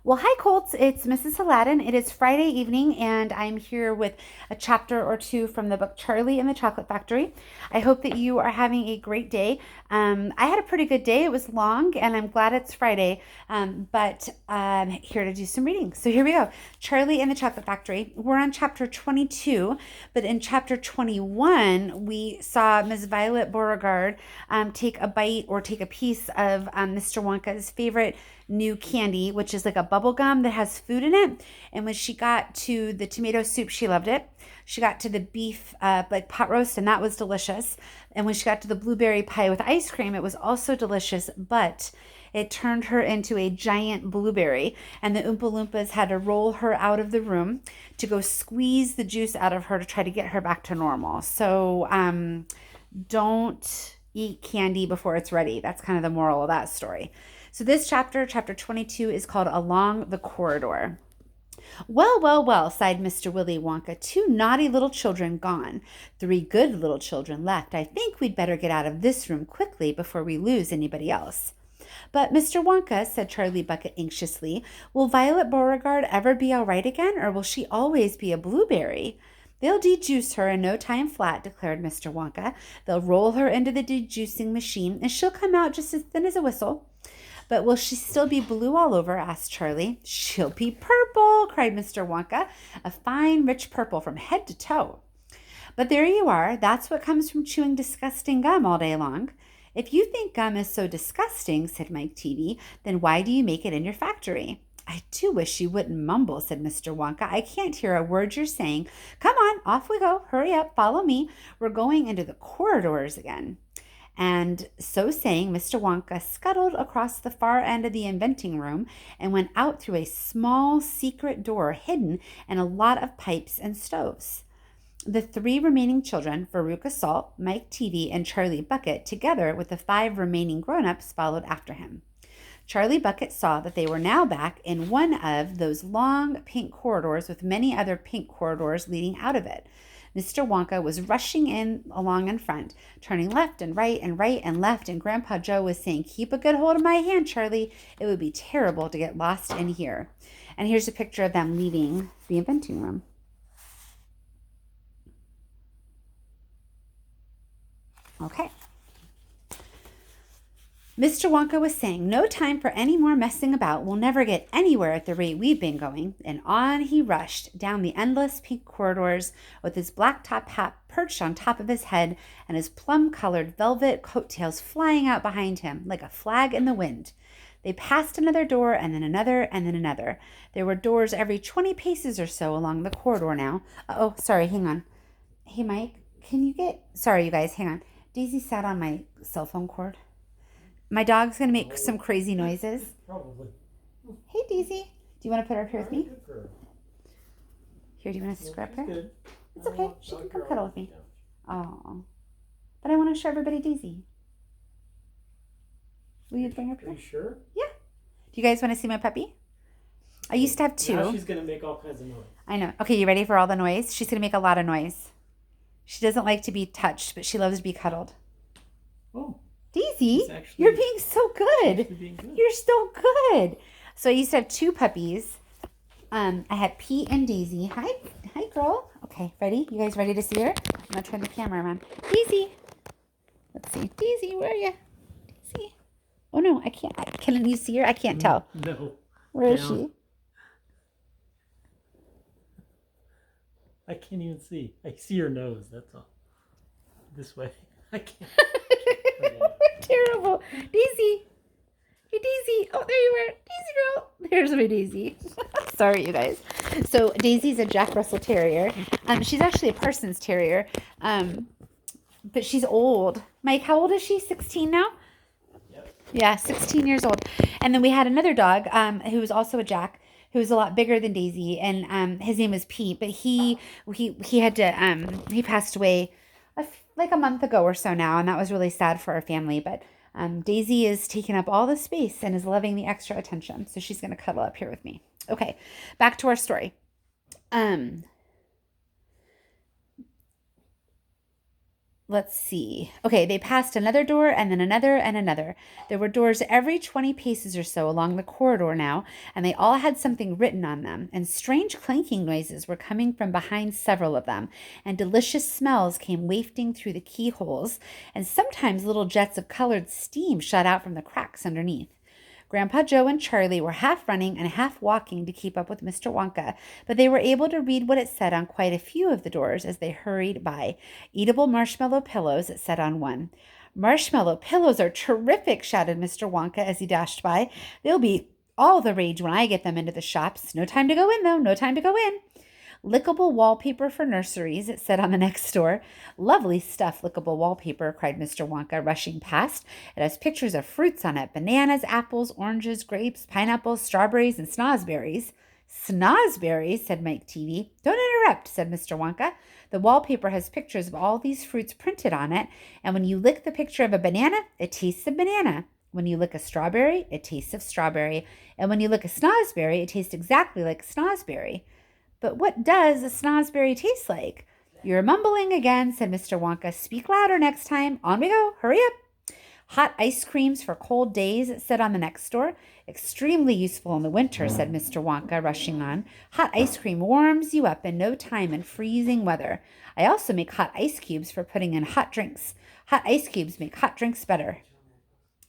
Well, hi, Colts. It's Mrs. Hladun. It is Friday evening, and I'm here with a chapter or two from the book Charlie and the Chocolate Factory. I hope that you are having a great day. I had a pretty good day. It was long, and I'm glad it's Friday, but I'm here to do some reading. So here we go. Charlie and the Chocolate Factory. We're on chapter 22, but in chapter 21, we saw Miss Violet Beauregard take a bite or take a piece of Mr. Wonka's favorite new candy, which is like a bubble gum that has food in it. And when she got to the tomato soup, she loved it. She got to the beef, like pot roast, and that was delicious. And when she got to the blueberry pie with ice cream, it was also delicious, but it turned her into a giant blueberry. And the Oompa Loompas had to roll her out of the room to go squeeze the juice out of her to try to get her back to normal. So don't eat candy before it's ready. That's kind of the moral of that story. So this chapter, chapter 22, is called Along the Corridor. Well, well, well, sighed Mr. Willy Wonka. Two naughty little children gone. Three good little children left. I think we'd better get out of this room quickly before we lose anybody else. But Mr. Wonka, said Charlie Bucket anxiously, will Violet Beauregard ever be all right again, or will she always be a blueberry? They'll dejuice her in no time flat, declared Mr. Wonka. They'll roll her into the dejuicing machine, and she'll come out just as thin as a whistle. But will she still be blue all over? Asked Charlie. She'll be purple, cried Mr. Wonka. A fine, rich purple from head to toe. But there you are. That's what comes from chewing disgusting gum all day long. If you think gum is so disgusting, said Mike Teavee, then why do you make it in your factory? I do wish you wouldn't mumble, said Mr. Wonka. I can't hear a word you're saying. Come on, off we go. Hurry up, follow me. We're going into the corridors again. And so saying, Mr. Wonka scuttled across the far end of the inventing room and went out through a small secret door hidden in a lot of pipes and stoves. The three remaining children, Veruca Salt, Mike Teavee, and Charlie Bucket, together with the five remaining grown-ups, followed after him. Charlie Bucket saw that they were now back in one of those long pink corridors with many other pink corridors leading out of it. Mr. Wonka was rushing in along in front, turning left and right and left, and Grandpa Joe was saying, keep a good hold of my hand, Charlie. It would be terrible to get lost in here. And here's a picture of them leaving the inventing room. Okay. Mr. Wonka was saying, no time for any more messing about. We'll never get anywhere at the rate we've been going. And on he rushed down the endless pink corridors with his black top hat perched on top of his head and his plum-colored velvet coattails flying out behind him like a flag in the wind. They passed another door and then another and then another. There were doors every 20 paces or so along the corridor now. Oh, sorry, hang on. Hey, Mike, can you get... Sorry, you guys, hang on. Daisy sat on my cell phone cord. My dog's going to make some crazy noises. Probably. Hey, Daisy. Do you want to put her up here with me? Here, do you want to scrub her? Good. It's okay. She can come cuddle with me. Oh. But I want to show everybody Daisy. Will you bring her up Are here? you sure? Yeah. Do you guys want to see my puppy? I used to have two. Now she's going to make all kinds of noise. I know. Okay, you ready for all the noise? She's going to make a lot of noise. She doesn't like to be touched, but she loves to be cuddled. Oh. Daisy, you're being so good. Being good. You're so good. So I used to have two puppies. I had Pete and Daisy. Hi, girl. Okay, ready? You guys ready to see her? I'm gonna turn the camera around. Daisy. Let's see. Daisy, where are you? Daisy. Oh no, I can't. Can you see her? I can't tell. No. Where is she? I can't even see. I see her nose. That's all. This way. I can't. Terrible. Daisy. Hey, Daisy. Oh, there you are. Daisy girl. There's my Daisy. Sorry, you guys. So Daisy's a Jack Russell Terrier. She's actually a Parsons Terrier. But she's old. Mike, how old is she? 16 now? Yep. Yeah, 16 years old. And then we had another dog who was also a Jack, who was a lot bigger than Daisy. And his name was Pete. But he had to, he passed away like a month ago or so now, and that was really sad for our family. But Daisy is taking up all the space and is loving the extra attention, so she's going to cuddle up here with me. Okay, back to our story. let's see. Okay, they passed another door and then another and another. There were doors every 20 paces or so along the corridor now, and they all had something written on them, and strange clanking noises were coming from behind several of them, and delicious smells came wafting through the keyholes, and sometimes little jets of colored steam shot out from the cracks underneath. Grandpa Joe and Charlie were half running and half walking to keep up with Mr. Wonka, but they were able to read what it said on quite a few of the doors as they hurried by. Eatable marshmallow pillows, it said on one. Marshmallow pillows are terrific, shouted Mr. Wonka as he dashed by. They'll be all the rage when I get them into the shops. No time to go in, though. No time to go in. Lickable wallpaper for nurseries, it said on the next door. Lovely stuff, lickable wallpaper, cried Mr. Wonka, rushing past. It has pictures of fruits on it, bananas, apples, oranges, grapes, pineapples, strawberries, and snozberries. Snozberries, said Mike TV. Don't interrupt, said Mr. Wonka. The wallpaper has pictures of all these fruits printed on it, and when you lick the picture of a banana, it tastes of banana. When you lick a strawberry, it tastes of strawberry. And when you lick a snozberry, it tastes exactly like a snozberry. But what does a snozberry taste like? You're mumbling again, said Mr. Wonka. Speak louder next time. On we go. Hurry up. Hot ice creams for cold days, it said on the next door. Extremely useful in the winter, said Mr. Wonka, rushing on. Hot ice cream warms you up in no time in freezing weather. I also make hot ice cubes for putting in hot drinks. Hot ice cubes make hot drinks better.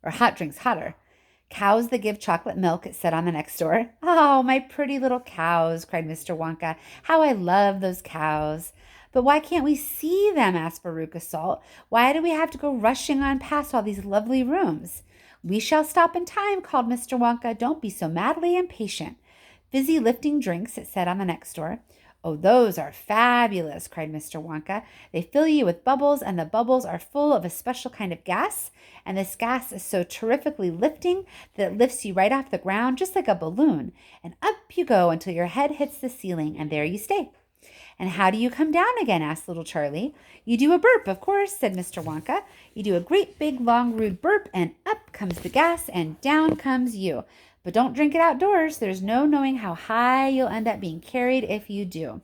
Or hot drinks hotter. Cows that give chocolate milk, it said on the next door. Oh, my pretty little cows, cried Mr. Wonka. How I love those cows. But why can't we see them? Asked Veruca Salt. Why do we have to go rushing on past all these lovely rooms? We shall stop in time, called Mr. Wonka. Don't be so madly impatient. Fizzy lifting drinks, it said on the next door. Oh, those are fabulous, cried Mr. Wonka. They fill you with bubbles, and the bubbles are full of a special kind of gas, and this gas is so terrifically lifting that it lifts you right off the ground, just like a balloon, and up you go until your head hits the ceiling, and there you stay. And how do you come down again? Asked little Charlie. You do a burp, of course, said Mr. Wonka. You do a great big long rude burp, and up comes the gas, and down comes you. But don't drink it outdoors. There's no knowing how high you'll end up being carried if you do.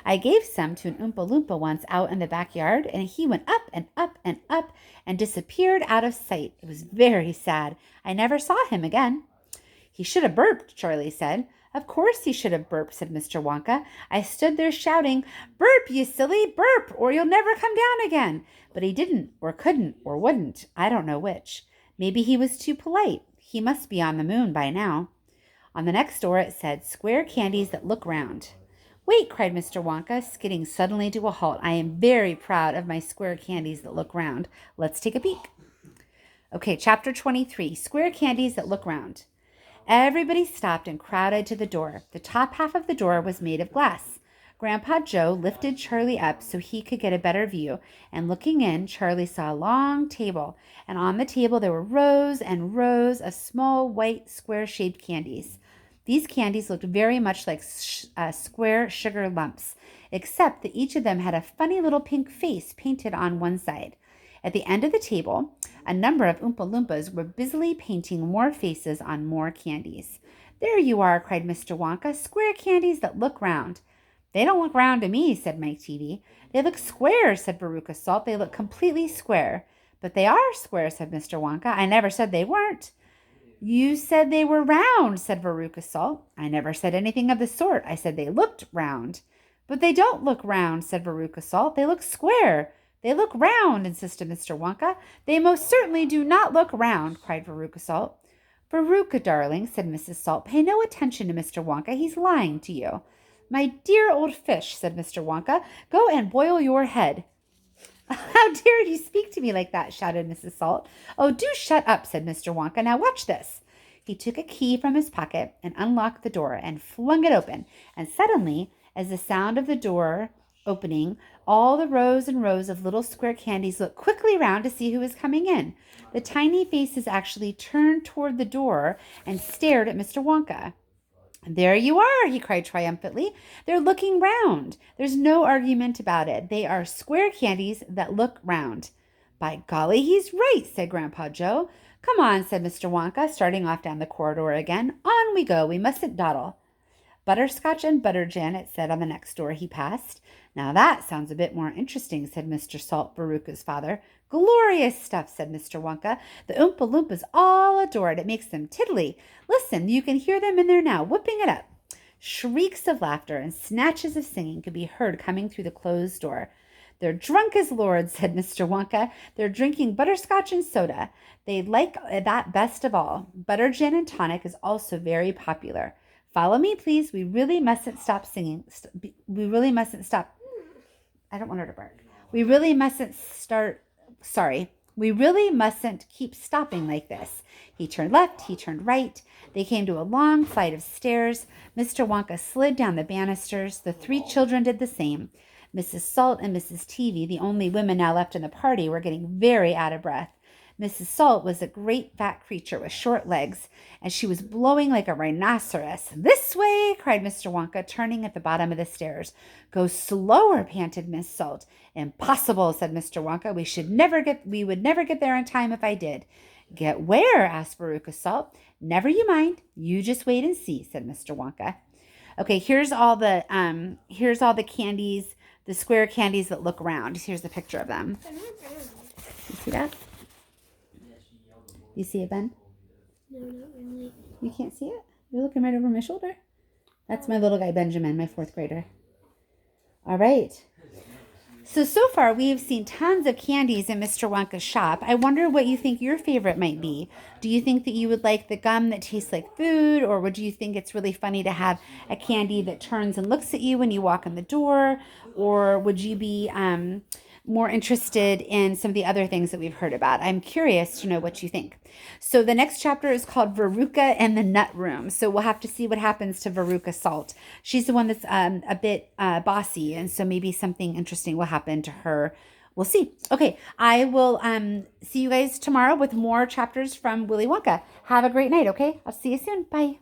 I gave some to an Oompa Loompa once out in the backyard, and he went up and up and up and disappeared out of sight. It was very sad. I never saw him again. He should have burped, Charlie said. Of course he should have burped, said Mr. Wonka. I stood there shouting, Burp, you silly, burp, or you'll never come down again. But he didn't, or couldn't, or wouldn't. I don't know which. Maybe he was too polite. He must be on the moon by now. On the next door it said, Square candies that look round. Wait, cried Mr. Wonka, skidding suddenly to a halt. I am very proud of my square candies that look round. Let's take a peek. Okay, chapter 23, Square Candies That Look Round. Everybody stopped and crowded to the door. The top half of the door was made of glass. Grandpa Joe lifted Charlie up so he could get a better view, and looking in, Charlie saw a long table, and on the table there were rows and rows of small white square-shaped candies. These candies looked very much like square sugar lumps, except that each of them had a funny little pink face painted on one side. At the end of the table, a number of Oompa Loompas were busily painting more faces on more candies. There you are, cried Mr. Wonka, square candies that look round. They don't look round to me, said Mike TV. They look square, said Veruca Salt. They look completely square. But they are square, said Mr. Wonka. I never said they weren't. You said they were round, said Veruca Salt. I never said anything of the sort. I said they looked round. But they don't look round, said Veruca Salt. They look square. They look round, insisted Mr. Wonka. They most certainly do not look round, cried Veruca Salt. Veruca, darling, said Mrs. Salt, pay no attention to Mr. Wonka. He's lying to you. My dear old fish, said Mr. Wonka, go and boil your head. How dare you speak to me like that, shouted Mrs. Salt. Oh, do shut up, said Mr. Wonka. Now watch this. He took a key from his pocket and unlocked the door and flung it open. And suddenly, as the sound of the door opening, all the rows and rows of little square candies looked quickly round to see who was coming in. The tiny faces actually turned toward the door and stared at Mr. Wonka. There you are, he cried triumphantly. They're looking round. There's no argument about it. They are square candies that look round. By golly, he's right, said Grandpa Joe. Come on, said Mr. Wonka, starting off down the corridor again. On we go. We mustn't dawdle. Butterscotch and butter, Janet said on the next door he passed. Now that sounds a bit more interesting, said Mr. Salt, Veruca's father. Glorious stuff, said Mr. Wonka. The Oompa Loompas all adore it. It makes them tiddly. Listen, you can hear them in there now, whooping it up. Shrieks of laughter and snatches of singing could be heard coming through the closed door. They're drunk as lords, said Mr. Wonka. They're drinking butterscotch and soda. They like that best of all. Butter gin and tonic is also very popular. Follow me, please. We really mustn't stop singing. We really mustn't stop. I don't want her to bark. We really mustn't keep stopping like this. He turned left, he turned right. They came to a long flight of stairs. Mr. Wonka slid down the banisters. The three children did the same. Mrs. Salt and Mrs. Teavee, the only women now left in the party, were getting very out of breath. Mrs. Salt was a great fat creature with short legs, and she was blowing like a rhinoceros. This way, cried Mr. Wonka, turning at the bottom of the stairs. Go slower, panted Miss Salt. Impossible, said Mr. Wonka. We would never get there in time if I did. Get where? Asked Veruca Salt. Never you mind. You just wait and see, said Mr. Wonka. Okay, here's all the candies, the square candies that look round. Here's a picture of them. You see that? You see it, Ben? No, not really. You can't see it? You're looking right over my shoulder. That's my little guy, Benjamin, my 4th grader. All right. So far we've seen tons of candies in Mr. Wonka's shop. I wonder what you think your favorite might be. Do you think that you would like the gum that tastes like food, or would you think it's really funny to have a candy that turns and looks at you when you walk in the door? Or would you be more interested in some of the other things that we've heard about? I'm curious to know what you think. So the next chapter is called Veruca and the Nut Room. So we'll have to see what happens to Veruca Salt. She's the one that's a bit bossy, and so maybe something interesting will happen to her. We'll see. Okay, I will see you guys tomorrow with more chapters from Willy Wonka. Have a great night, okay? I'll see you soon. Bye.